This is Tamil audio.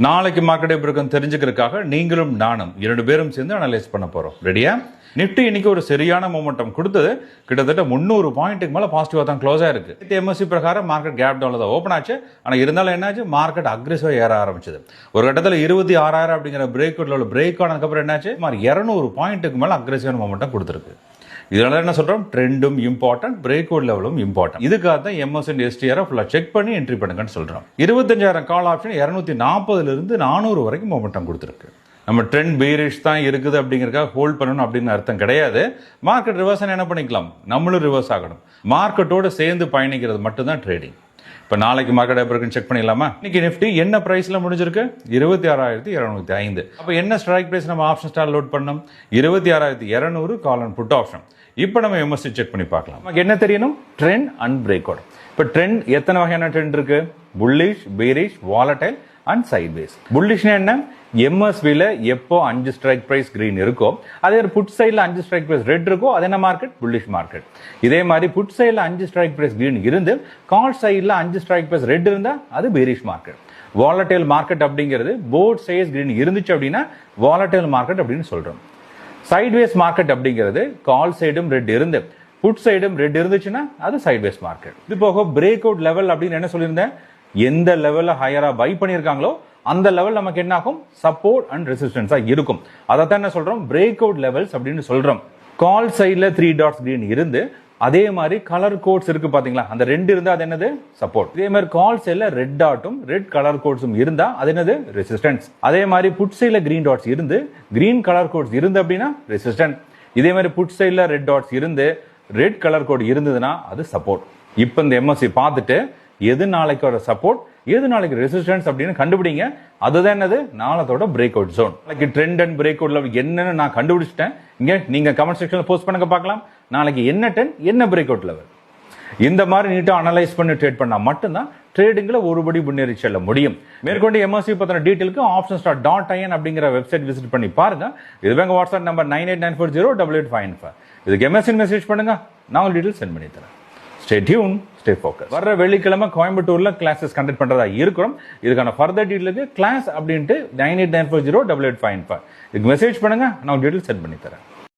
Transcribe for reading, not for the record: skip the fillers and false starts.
நாளைக்கு மார்க்கெட் எப்படி இருக்குன்னு தெரிஞ்சுக்கிறதுக்காக நீங்களும் நானும் 2 பேரும் சேர்ந்து அனலைஸ் பண்ண போறோம். ரெடியா? நிஃப்டி இன்னைக்கு ஒரு சரியான மொமெண்டம் கொடுத்தது. கிட்டத்தட்ட 300 பாயிண்ட்டுக்கு மேல பாசிட்டிவா தான் க்ளோஸ் ஆயிருக்கு. எம்எஸ்சி பிரகாரம் மார்க்கெட் கேப் டவுன்ல தான் ஓப்பன் ஆச்சு. ஆனா இருந்தாலும் என்னாச்சு, மார்க்கெட் அக்ரெசிவா ஏற ஆரம்பிச்சது. ஒரு கட்டத்தில் 26,000 அப்படிங்கிற பிரேக் அவுட்ல உள்ள பிரேக் ஆனதுக்கு அப்புறம் என்னாச்சு, 200 பாயிண்ட்டுக்கு மேல அக்ரெசிவான மொமெண்டம் கொடுத்துருக்கு. இதனால என்ன சொல்றோம், ட்ரெண்டும் இம்பார்ட்டன்ட், பிரேக் அவுட் லெவலும் இம்பார்ட்டன்ட். இதுக்காக தான் எம்எஸ்என் எஸ்டிஆர் ஃபுல்லா செக் பண்ணி என்ட்ரி பண்ணுங்கன்னு சொல்றோம். 25,000 கால் ஆப்ஷன் 240 இருந்து 400 வரைக்கும் மொமெண்டம் கொடுத்துருக்கு. நம்ம ட்ரெண்ட் பீரிஷ் தான் இருக்குது அப்படிங்கிறக்காக ஹோல்ட் பண்ணணும் அப்படின்னு அர்த்தம் கிடையாது. மார்க்கெட் ரிவர்ஸ் என்ன பண்ணிக்கலாம், நம்மளும் ரிவர்ஸ் ஆகணும். மார்க்கெட்டோட சேர்ந்து பயணிக்கிறது மட்டும்தான் ட்ரேடிங். இப்போ நாளைக்கு மார்க்கெட் எப்படி இருக்குன்னு செக் பண்ணிடலாமா? இன்னைக்கு நிஃப்டி என்ன பிரைஸ்ல முடிஞ்சிருக்கு? 26,205. அப்போ என்ன ஸ்ட்ரைக் பிரைஸ் நம்ம ஆப்ஷன் ஸ்டார் லோட் பண்ணோம்? 26,200 கால் அண்ட் புட் ஆப்ஷன். இப்போ நம்ம எம்எஸ்சி செக் பண்ணி பார்க்கலாம். நமக்கு என்ன தெரியணும்? Trend and break out. இப்போ ட்ரெண்ட் எத்தனை வகையான ட்ரெண்ட் இருக்கு? Bullish, bearish, volatile and sideways. புல்லிஷ்னா என்ன? எம்எஸ்வில எப்போ 5 ஸ்ட்ரைக் பிரைஸ் கிரீன் இருக்கோ, அதே புட் சைட்ல 5 ஸ்ட்ரைக் பிரைஸ் ரெட் இருக்கோ, அது என்ன மார்க்கெட்? Bullish market. இதே மாதிரி புட் சைட்ல 5 ஸ்ட்ரைக் பிரைஸ் கிரீன் இருந்து கால் சைட்ல 5 ஸ்ட்ரைக் பிரைஸ் ரெட் இருந்தா அது பீரிஷ் மார்க்கெட். வாலடைல் மார்க்கெட் அப்படிங்கிறது போத் சைட்ஸ் கிரீன் இருந்துச்சு அப்படின்னா வாலடைல் மார்க்கெட் அப்படின்னு சொல்றோம். சைட்வேஸ் மார்க்கெட் அப்படிங்கிறது கால் சைடும் ரெட் இருந்து புட் சைடும் ரெட் இருந்துச்சுன்னா அது சைட்வேஸ் மார்க்கெட். இது போக பிரேக் அவுட் லெவல் அப்படின்னு என்ன சொல்லியிருந்தேன், எந்த லெவல்ல ஹையரா பை பண்ணியிருக்காங்களோ அந்த லெவல் நமக்கு என்ன ஆகும்? சப்போர்ட் அண்ட் ரெசிஸ்டன்ஸா இருக்கும். அதைத்தான் என்ன சொல்றோம், பிரேக் அவுட் லெவல்ஸ் அப்படின்னு சொல்றோம். கால் சைட்ல 3 டாட்ஸ் கிரீன் இருந்து அதே மாதிரி கலர் கோட்ஸ் இருக்கு பாத்தீங்களா, அந்த 2 இருந்தா அது என்னது? சப்போர்ட். இதே மாதிரி கால் சைட்ல ரெட் டாட்டும் ரெட் கலர் கோட்ஸும் இருந்தா அது என்னது? ரெசிஸ்டன்ஸ். அதே மாதிரி புட் சைட்ல கிரீன் டாட்ஸ் இருந்து கிரீன் கலர் கோட்ஸ் இருந்து அப்படின்னா ரெசிஸ்டன்ஸ். இதே மாதிரி புட் சைட்ல ரெட் டாட்ஸ் இருந்து ரெட் கலர் கோட் இருந்ததுன்னா அது சப்போர்ட். இப்போ இந்த எம்எஸ்சி பார்த்துட்டு எது நாளைக்கு ஒரு சப்போர்ட், எது நாளைக்கு ரெசிஸ்டன்ஸ் அப்படின்னு கண்டுபிடிங்க. அதுதான் என்னது? நாளையோட பிரேக் அவுட் ஜோன். நாளைக்கு trend and break out level என்னன்னு நான் கண்டுபிடிச்சிட்டேன். இங்க நீங்க கமெண்ட் செக்ஷன்ல போஸ்ட் பண்ணுங்க பார்க்கலாம். நாளைக்கு என்ன ட்ரெண்ட், என்ன பிரேக் அவுட் லெவல், இந்த மாதிரி நீட்டா அனலைஸ் பண்ணி ட்ரேட் பண்ணா மட்டும்தான் ட்ரேடிங்ல ஒருபடி முன்னேறி செல்ல முடியும். மேற்கொண்டு எம்எஸ்சி பத்தின டீட்டெயிலுக்கு optionstar.in அப்படிங்கிற வெப்சைட் விசிட் பண்ணி பாருங்க. இது எங்க வாட்ஸ்அப் நம்பர் 98940885. இதுக்கு எம்எஸ்சி மெசேஜ் பண்ணுங்க, நான் உங்களுக்கு டீட்டெயில் சென்ட் பண்ணி தரேன். Stay tune, stay focus. வர்ற வெள்ளிக்கிழமை கோயம்புத்தூர்ல கிளாஸஸ் கண்டக்ட் பண்றதா இருக்கிறோம். இதுக்கான ஃபர்தர் டீட்டெயிலுக்கு கிளாஸ் அப்படின்ட்டு 98940885. இதுக்கு மெசேஜ் பண்ணுங்க, நான் டீட்டெயில் சென்ட் பண்ணி தரேன்.